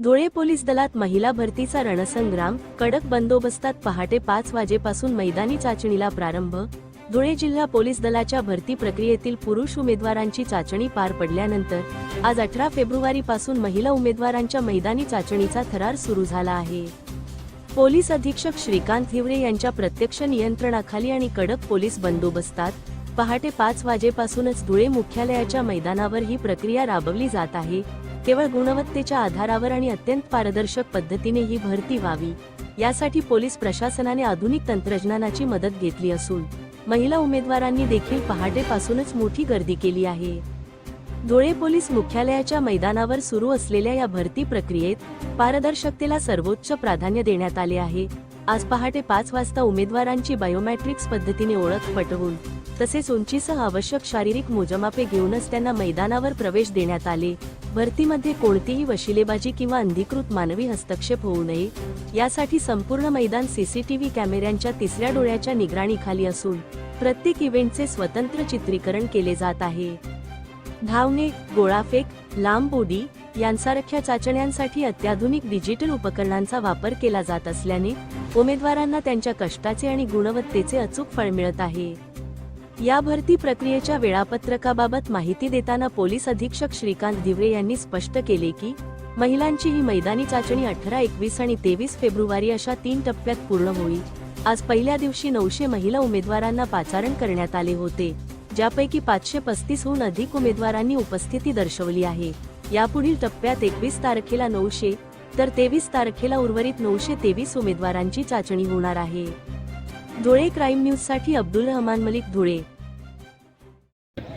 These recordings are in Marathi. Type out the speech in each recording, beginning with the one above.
धुळे पोलीस दलात महिला भरतीचा रणसंग्राम, कडक बंदोबस्तात पहाटे 5 वाजेपासून मैदानी चाचणीला प्रारंभ। धुळे जिल्हा पोलीस दलाच्या भरती प्रक्रियेतील पुरुष उमेदवारांची चाचणी पार पडल्यानंतर आज 18 फेब्रुवारी पासून महिला उमेदवारांच्या मैदानी चाचणीचा थरार सुरू झाला आहे। पोलीस अधीक्षक श्रीकांत हिवरे यांच्या प्रत्यक्ष नियंत्रणाखाली आणि कडक पोलीस बंदोबस्तात पहाटे 5 वाजेपासूनच धुळे मुख्यालयाच्या मैदानावर ही प्रक्रिया राबवली जात आहे। केवळ गुणवत्तेच्या आधारावर आणि अत्यंत पारदर्शक पद्धतीने ही भरती व्हावी यासाठी पोलीस प्रशासनाने आधुनिक तंत्रज्ञानाची मदत घेतली असून महिला उमेदवारांनी देखील पहाटेपासूनच मोठी गर्दी केली आहे। धुळे पोलीस मुख्यालयाच्या मैदानावर सुरू असलेल्या या भरती प्रक्रियेत पारदर्शकतेला सर्वोच्च प्राधान्य देण्यात आले आहे। आज पहाटे 5 वाजता उमेदवारांची बायोमेट्रिक्स पद्धतीने ओळख पटवून तसेच उंचीसह आवश्यक शारीरिक मोजमापे घेऊनच त्यांना मैदानावर प्रवेश देण्यात आले। भरतीमध्ये कोणतीही वशिलेबाजी किंवा अनधिकृत मानवी हस्तक्षेप होऊ नये यासाठी संपूर्ण मैदान सीसीटीव्ही कॅमेऱ्यांच्या तिसऱ्या डोळ्याच्या निगराणीखाली असून प्रत्येक इव्हेंटचे स्वतंत्र चित्रीकरण केले जात आहे। धावणे, गोळाफेक, लांब उडी यांसारख्या चाचण्यांसाठी अत्याधुनिक डिजिटल उपकरणांचा वापर केला जात असल्याने उमेदवारांना त्यांच्या कष्टाचे आणि गुणवत्तेचे अचूक फळ मिळत आहे। या भरती प्रक्रियेच्या वेळापत्रकाबाबत माहिती देताना पोलीस अधीक्षक श्रीकांत हिवरे यांनी स्पष्ट केले की महिलांची ही मैदानी चाचणी 18, 21 आणि 23 फेब्रुवारी अशा 3 टप्प्यात पूर्ण होईल। आज पहिल्या दिवशी 900 महिला उमेदवारांना पाचारण करण्यात आले होते, ज्यापैकी 535 हून अधिक उमेदवारांनी उपस्थिती दर्शवली आहे। यापुढील टप्प्यात 21 तारखेला 900 तर 23 तारखेला उर्वरित 923 उमेदवारांची चाचणी होणार आहे। धुळे क्राईम न्यूज साठी अब्दुल रहमान मलिक, धुळे।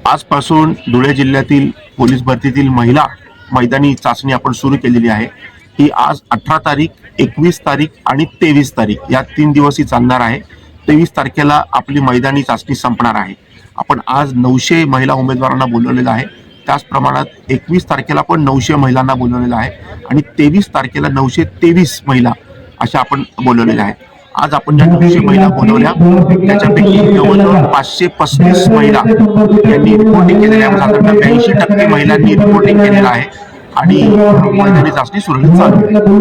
आजपासून धुळे जिल्ह्यातील पोलीस भरतीतील महिला मैदानी चाचणी आपण सुरू केलेली आहे। ही आज 18 तारीख, 21 तारीख आणि 23 तारीख या 3 दिवस ही चालणार आहे। 23 तारखेला आपली मैदानी चाचणी संपणार आहे। आपण आज 900 महिला उमेदवारांना बोलवलेलं आहे। त्याच प्रमाणात 21 तारखेला पण 900 महिलांना बोलवलेलं आहे आणि 23 तारखेला 923 महिला अशा आपण बोलवलेल्या आहेत। आज आपण ज्या 900 महिला बोलवल्या त्याच्यापैकी जवळजवळ 535 महिला यांनी रिपोर्टिंग केलेल्या आहे। साधारणतः 82% महिलांनी रिपोर्टिंग केलेलं आहे आणि मैदानी चाचणी सुरळीत चालू आहे।